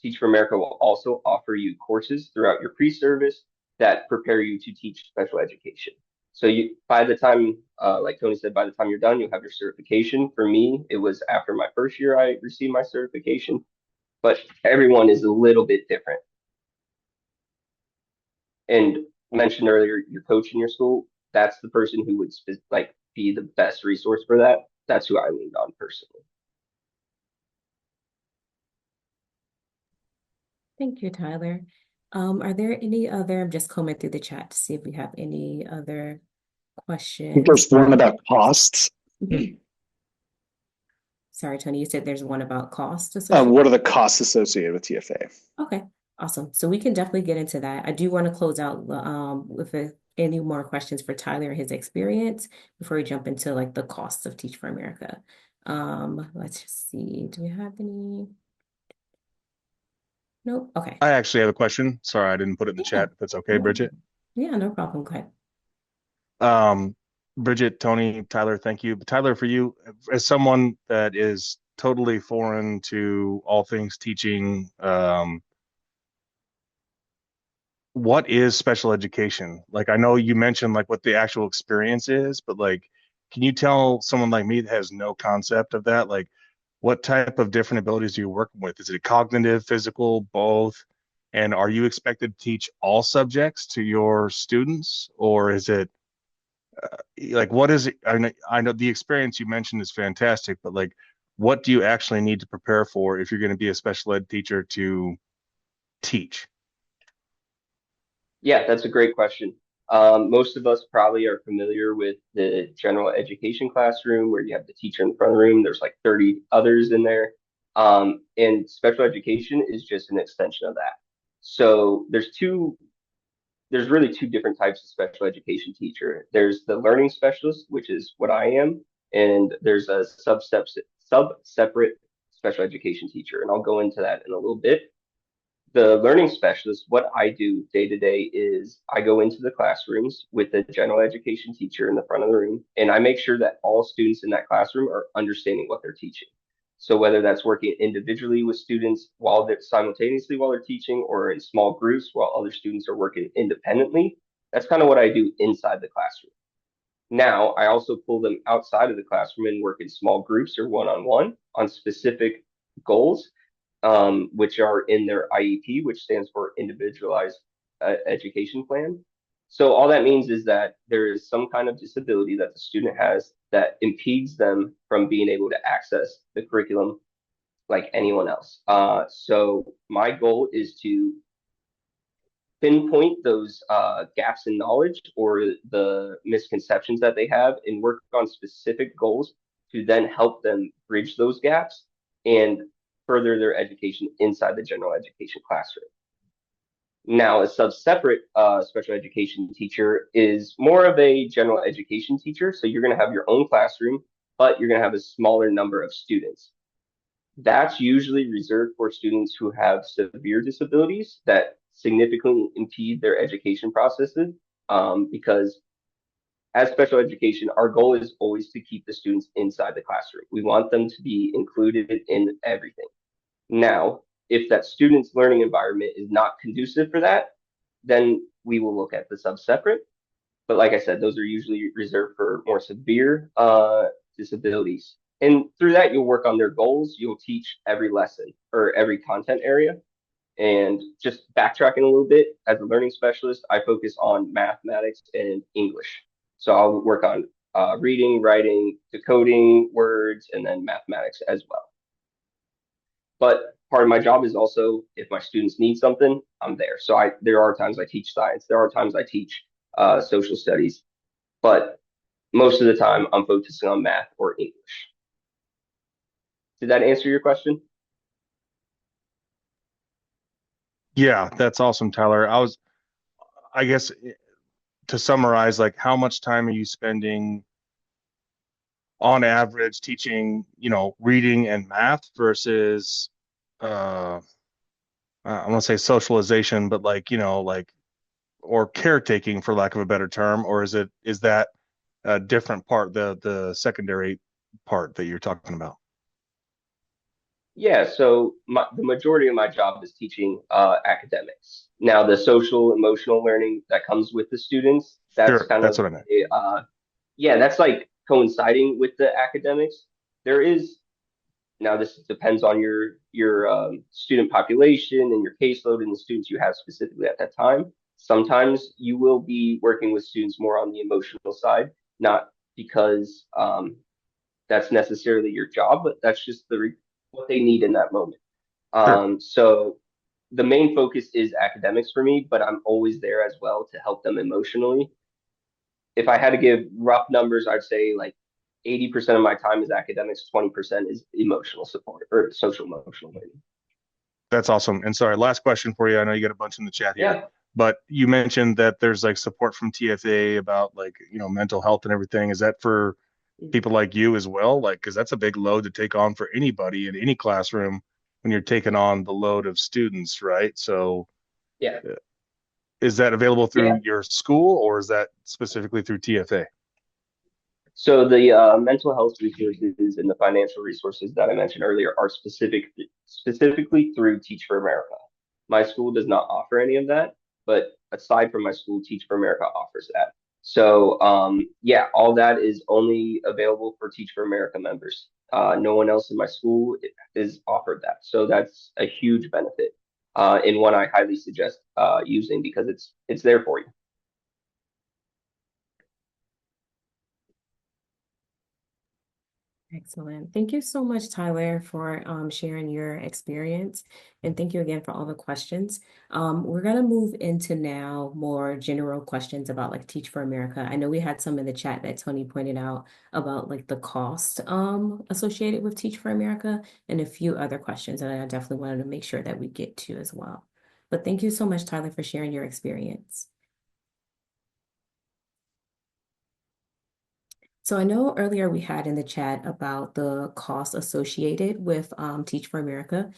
Teach for America will also offer you courses throughout your pre-service that prepare you to teach special education. So by the time, like Tony said, by the time you're done, you'll have your certification. For me, it was after my first year I received my certification, but everyone is a little bit different. And mentioned earlier, your coach in your school, that's the person who would be the best resource for that. That's who I leaned on personally. Thank you, Tyler. Are there any other, I'm just combing through the chat to see if we have any other questions. There's one about costs. Mhm. Sorry, Tony, you said there's one about cost associated. What are the costs associated with TFA? Okay, awesome. So we can definitely get into that. I do want to close out with any more questions for Tyler and his experience before we jump into like the costs of Teach for America. Let's just see. Do we have any? Nope. Okay. I actually have a question. Sorry, I didn't put it in the Yeah. chat. If that's okay, Bridget. Yeah, no problem. Go ahead. Bridget, Tony, Tyler, thank you. But Tyler, for you, as someone that is totally foreign to all things teaching, what is special education? Like, I know you mentioned like what the actual experience is, but like, can you tell someone like me that has no concept of that, like, what type of different abilities are you working with? Is it cognitive, physical, both? And are you expected to teach all subjects to your students, or is it like what is it? I know the experience you mentioned is fantastic, but like, what do you actually need to prepare for if you're going to be a special ed teacher to teach? Yeah, that's a great question. Most of us probably are familiar with the general education classroom where you have the teacher in the front of the room. There's like 30 others in there. And special education is just an extension of that. So there's really two different types of special education teacher. There's the learning specialist, which is what I am, and there's a sub-separate special education teacher. And I'll go into that in a little bit. The learning specialist, what I do day to day is I go into the classrooms with the general education teacher in the front of the room, and I make sure that all students in that classroom are understanding what they're teaching. So whether that's working individually with students while they're simultaneously while they're teaching, or in small groups while other students are working independently, that's kind of what I do inside the classroom. Now, I also pull them outside of the classroom and work in small groups or one-on-one on specific goals, which are in their IEP, which stands for Individualized Education Plan. So all that means is that there is some kind of disability that the student has that impedes them from being able to access the curriculum like anyone else. So my goal is to pinpoint those gaps in knowledge or the misconceptions that they have and work on specific goals to then help them bridge those gaps and further their education inside the general education classroom. Now, a sub-separate special education teacher is more of a general education teacher. So you're going to have your own classroom, but you're going to have a smaller number of students. That's usually reserved for students who have severe disabilities that significantly impede their education processes. Because as special education, our goal is always to keep the students inside the classroom. We want them to be included in everything. Now, if that student's learning environment is not conducive for that, then we will look at the sub-separate. But like I said, those are usually reserved for more severe disabilities. And through that, you'll work on their goals. You'll teach every lesson or every content area. And just backtracking a little bit, as a learning specialist, I focus on mathematics and English. So I'll work on reading, writing, decoding words, and then mathematics as well. But part of my job is also if my students need something, I'm there. So there are times I teach science, there are times I teach social studies, but most of the time I'm focusing on math or English. Did that answer your question? Yeah, that's awesome, Tyler. I guess to summarize, like, how much time are you spending on average teaching, reading and math versus, uh, I want to say socialization, but like, or caretaking for lack of a better term, or is that a different part, the secondary part that you're talking about? Yeah, so the majority of my job is teaching academics. Now, the social emotional learning that comes with the students, that's Sure, kind that's of what I meant. yeah, that's like coinciding with the academics. There is Now this depends on your student population and your caseload and the students you have specifically at that time. Sometimes you will be working with students more on the emotional side, not because that's necessarily your job, but that's just what they need in that moment. Sure. So the main focus is academics for me, but I'm always there as well to help them emotionally. If I had to give rough numbers, I'd say like 80% of my time is academics, 20% is emotional support or social emotional learning. That's awesome. And sorry, last question for you. I know you got a bunch in the chat here, Yeah. but you mentioned that there's like support from TFA about like, mental health and everything. Is that for people like you as well? Like, because that's a big load to take on for anybody in any classroom when you're taking on the load of students, right? So, Yeah. is that available Yeah. through your school or is that specifically through TFA? So the mental health resources and the financial resources that I mentioned earlier are specifically through Teach for America. My school does not offer any of that, but aside from my school, Teach for America offers that. So yeah, all that is only available for Teach for America members. No one else in my school is offered that. So that's a huge benefit, and one I highly suggest using because it's there for you. Excellent. Thank you so much, Tyler, for sharing your experience. And thank you again for all the questions. We're going to move into now more general questions about like Teach for America. I know we had some in the chat that Tony pointed out about like the cost associated with Teach for America and a few other questions that I definitely wanted to make sure that we get to as well. But thank you so much, Tyler, for sharing your experience. So I know earlier we had in the chat about the cost associated with Teach for America.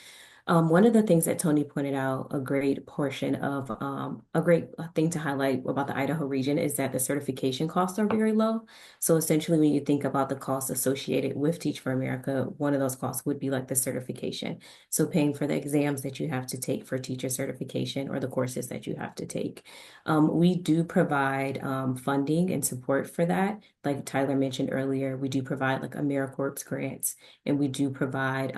One of the things that Tony pointed out, a great portion of a great thing to highlight about the Idaho region is that the certification costs are very low. So essentially, when you think about the costs associated with Teach for America, one of those costs would be like the certification. So paying for the exams that you have to take for teacher certification or the courses that you have to take. We do provide funding and support for that. Like Tyler mentioned earlier, we do provide like AmeriCorps grants, and we do provide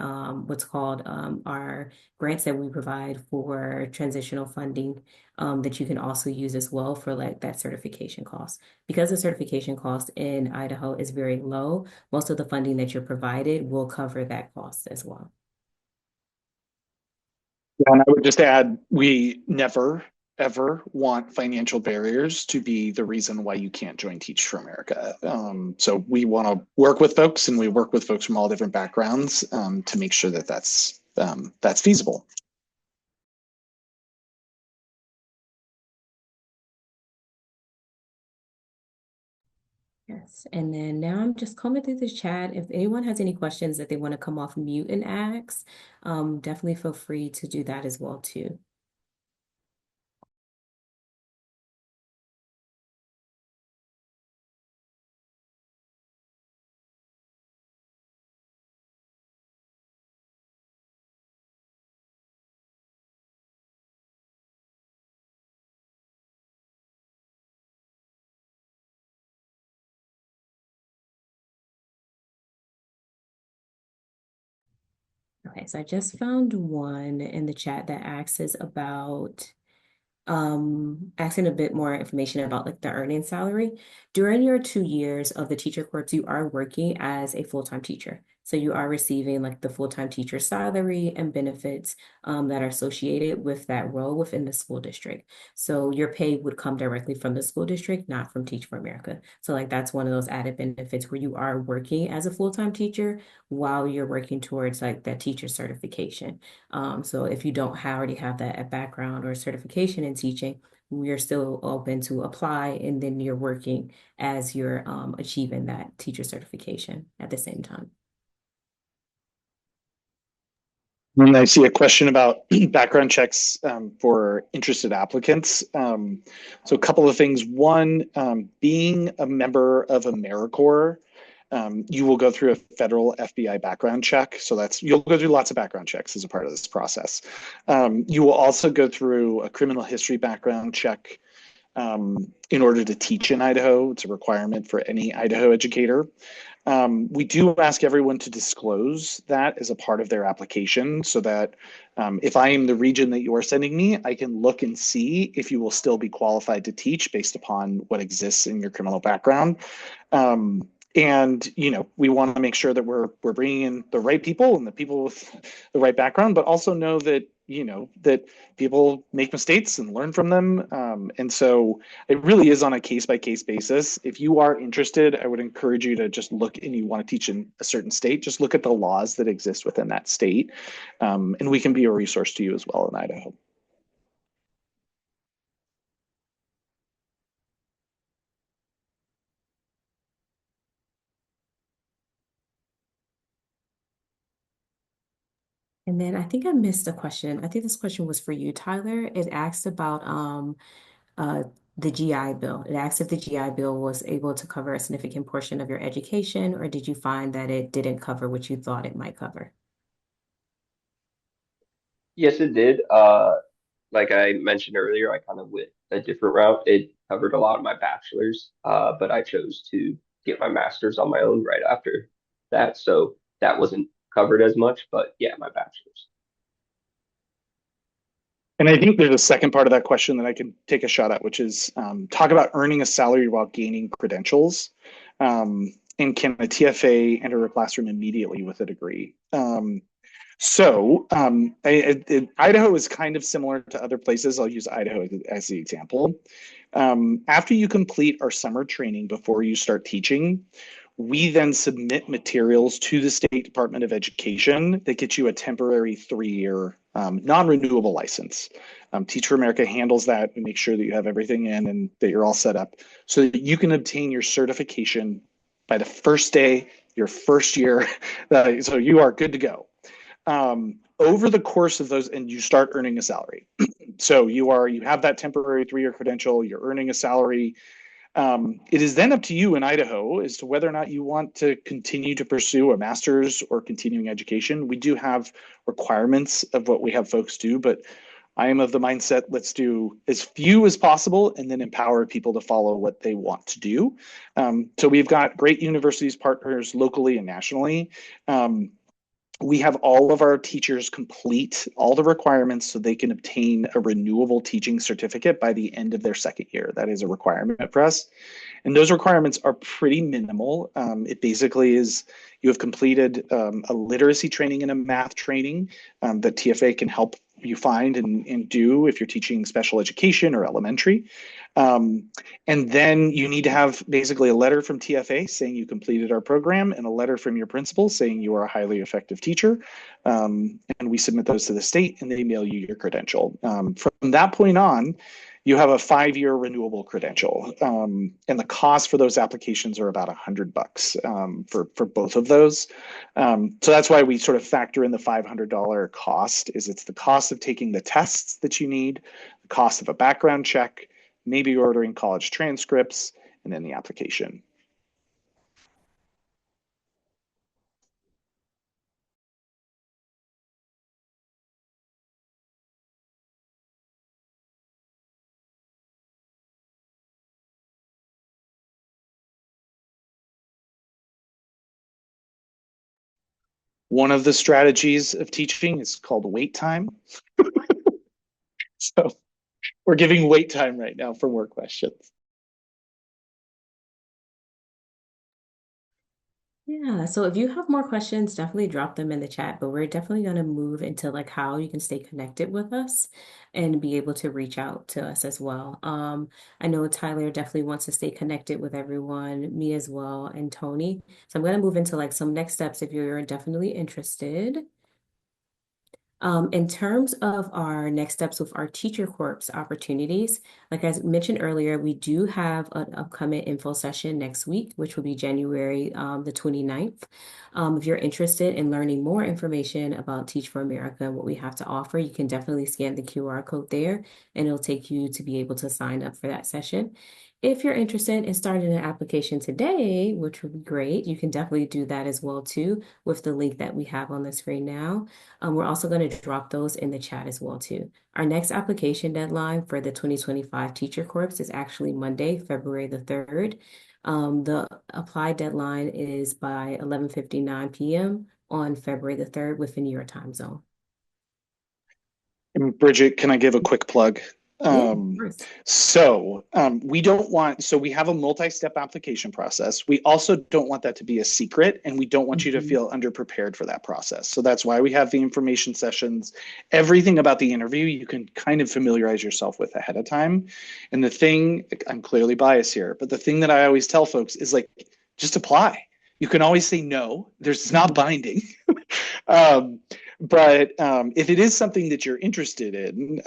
what's called our grants that we provide for transitional funding that you can also use as well for like that certification cost. Because the certification cost in Idaho is very low, most of the funding that you're provided will cover that cost as well. Yeah, and I would just add, we never, ever want financial barriers to be the reason why you can't join Teach for America. So we want to work with folks, and we work with folks from all different backgrounds to make sure that that's feasible. Yes, and then now I'm just combing through the chat. If anyone has any questions that they want to come off mute and ask, definitely feel free to do that as well too. Okay, so I just found one in the chat that asks about asking a bit more information about like the earning salary. During your 2 years of the teacher course, you are working as a full-time teacher. So you are receiving like the full-time teacher salary and benefits that are associated with that role within the school district. So your pay would come directly from the school district, not from Teach for America. So like that's one of those added benefits where you are working as a full-time teacher while you're working towards like that teacher certification. So if you don't already have that background or certification in teaching, you're still open to apply, and then you're working as you're achieving that teacher certification at the same time. And I see a question about background checks for interested applicants. So a couple of things. One, being a member of AmeriCorps, you will go through a federal FBI background check. So you'll go through lots of background checks as a part of this process. You will also go through a criminal history background check in order to teach in Idaho. It's a requirement for any Idaho educator. We do ask everyone to disclose that as a part of their application so that if I am the region that you are sending me, I can look and see if you will still be qualified to teach based upon what exists in your criminal background. And we want to make sure that we're bringing in the right people and the people with the right background, but also know that that people make mistakes and learn from them. And so it really is on a case-by-case basis. If you are interested, I would encourage you to just look, and you want to teach in a certain state, just look at the laws that exist within that state. And we can be a resource to you as well in Idaho. And then I think I missed a question. I think this question was for you, Tyler. It asked about uh, the GI Bill. It asked if the GI Bill was able to cover a significant portion of your education, or did you find that it didn't cover what you thought it might cover? Yes, it did. like I mentioned earlier, I kind of went a different route. It covered a lot of my bachelor's, but I chose to get my master's on my own right after that. So that wasn't covered as much, but yeah, my bachelor's. And I think there's a second part of that question that I can take a shot at, which is talk about earning a salary while gaining credentials. And can a TFA enter a classroom immediately with a degree? Idaho is kind of similar to other places. I'll use Idaho as the example. After you complete our summer training before you start teaching, we then submit materials to the State Department of Education that gets you a temporary 3-year non-renewable license. Teach for America handles that and make sure that you have everything in and that you're all set up so that you can obtain your certification by the first day, your first year. So you are good to go. Over the course of those, and you start earning a salary. So you have that temporary 3-year credential, you're earning a salary. It is then up to you in Idaho as to whether or not you want to continue to pursue a master's or continuing education. We do have requirements of what we have folks do, but I am of the mindset, let's do as few as possible and then empower people to follow what they want to do. So we've got great universities partners locally and nationally. We have all of our teachers complete all the requirements so they can obtain a renewable teaching certificate by the end of their second year. That is a requirement for us. And those requirements are pretty minimal. It basically is you have completed a literacy training and a math training that TFA can help you find and do if you're teaching special education or elementary. And then you need to have basically a letter from TFA saying you completed our program and a letter from your principal saying you are a highly effective teacher. And we submit those to the state and they mail you your credential. From that point on, you have a 5-year renewable credential. And the cost for those applications are about $100 for both of those. So that's why we sort of factor in the $500 cost. It's the cost of taking the tests that you need, the cost of a background check, maybe ordering college transcripts, and then the application. One of the strategies of teaching is called wait time. So we're giving wait time right now for more questions. Yeah, so if you have more questions, definitely drop them in the chat, but we're definitely going to move into like how you can stay connected with us and be able to reach out to us as well. I know Tyler definitely wants to stay connected with everyone, me as well, and Tony. So I'm going to move into like some next steps if you're definitely interested. In terms of our next steps with our Teacher Corps opportunities, like I mentioned earlier, we do have an upcoming info session next week, which will be January the 29th. If you're interested in learning more information about Teach for America and what we have to offer, you can definitely scan the QR code there, and it'll take you to be able to sign up for that session. If you're interested in starting an application today, which would be great, you can definitely do that as well too with the link that we have on the screen now. We're also going to drop those in the chat as well too. Our next application deadline for the 2025 Teacher Corps is actually Monday, February the 3rd. The apply deadline is by 11:59 p.m. on February the 3rd within your time zone. And Bridget, can I give a quick plug? Yeah, of course. We don't want, so we have a multi-step application process. We also don't want that to be a secret, and we don't want you to feel underprepared for that process. So that's why we have the information sessions. Everything about the interview, you can kind of familiarize yourself with ahead of time. And the thing, I'm clearly biased here, but the thing that I always tell folks is like, just apply. You can always say no. It's not binding. But if it is something that you're interested in,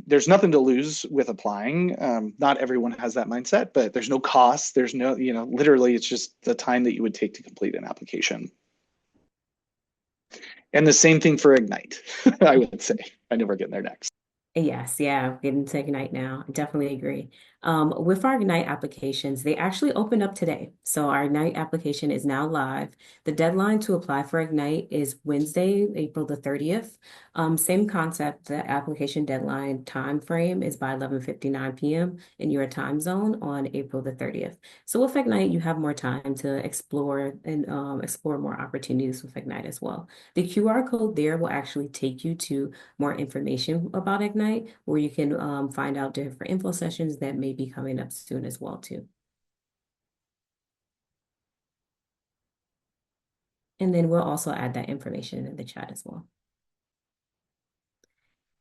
there's nothing to lose with applying. Not everyone has that mindset, but there's no cost. There's no, literally, it's just the time that you would take to complete an application. And the same thing for Ignite, I would say. I know we're getting there next. Yes, yeah, getting to Ignite now. I definitely agree. With our Ignite applications, they actually opened up today. So our Ignite application is now live. The deadline to apply for Ignite is Wednesday, April the 30th. Same concept, the application deadline time frame is by 11:59 p.m. in your time zone on April the 30th. So with Ignite, you have more time to explore and explore more opportunities with Ignite as well. The QR code there will actually take you to more information about Ignite, where you can find out different info sessions that may be coming up soon as well too. And then we'll also add that information in the chat as well.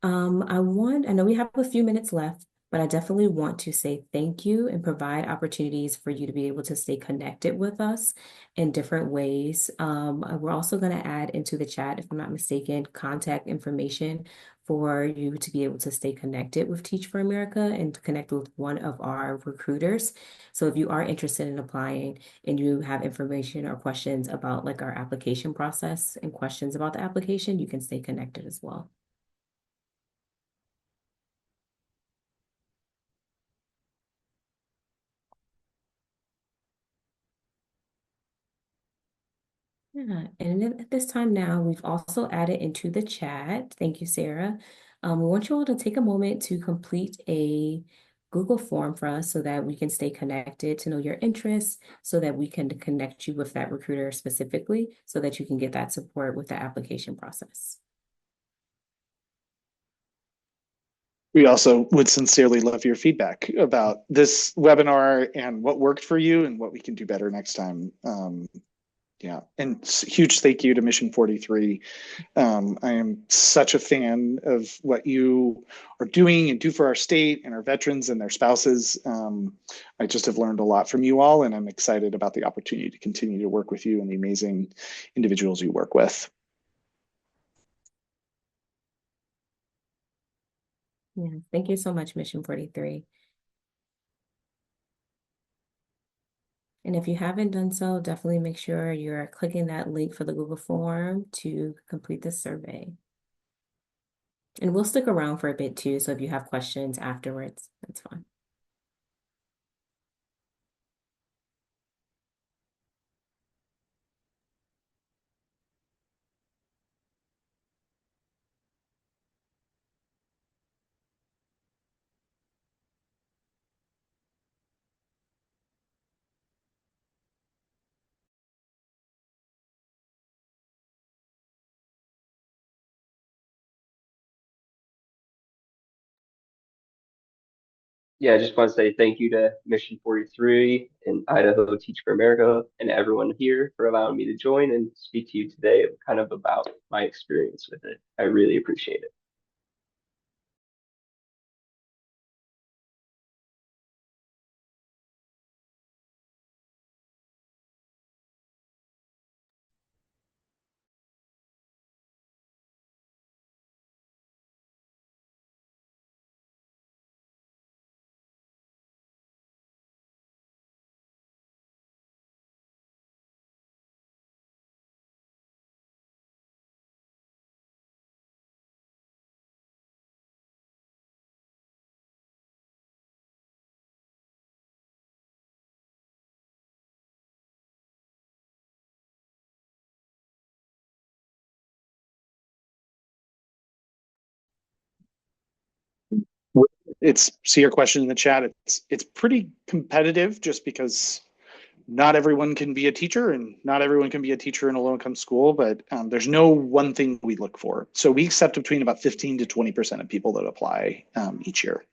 I know we have a few minutes left, but I definitely want to say thank you and provide opportunities for you to be able to stay connected with us in different ways. We're also going to add into the chat, if I'm not mistaken, contact information for you to be able to stay connected with Teach for America and to connect with one of our recruiters. So if you are interested in applying and you have information or questions about like our application process and questions about the application, you can stay connected as well. Yeah, and then at this time now, we've also added into the chat. Thank you, Sarah. We want you all to take a moment to complete a Google form for us so that we can stay connected to know your interests, so that we can connect you with that recruiter specifically, so that you can get that support with the application process. We also would sincerely love your feedback about this webinar and what worked for you and what we can do better next time. Yeah, and huge thank you to Mission43. I am such a fan of what you are doing and do for our state and our veterans and their spouses. I just have learned a lot from you all, and I'm excited about the opportunity to continue to work with you and the amazing individuals you work with. Yeah, thank you so much, Mission43. And if you haven't done so, definitely make sure you're clicking that link for the Google form to complete the survey. And we'll stick around for a bit too, so if you have questions afterwards, that's fine. Yeah, I just want to say thank you to Mission 43 and Idaho Teach for America and everyone here for allowing me to join and speak to you today kind of about my experience with it. I really appreciate it. It's see your question in the chat. It's pretty competitive just because not everyone can be a teacher and not everyone can be a teacher in a low-income school, but there's no one thing we look for. So we accept between about 15 to 20% of people that apply each year.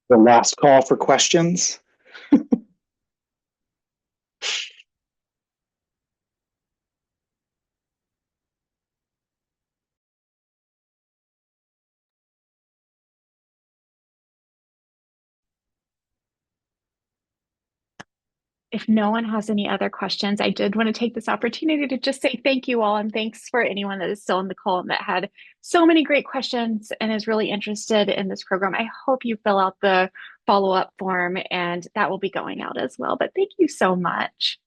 The last call for questions. If no one has any other questions, I did want to take this opportunity to just say thank you all, and thanks for anyone that is still in the call and that had so many great questions and is really interested in this program. I hope you fill out the follow-up form, and that will be going out as well. But thank you so much.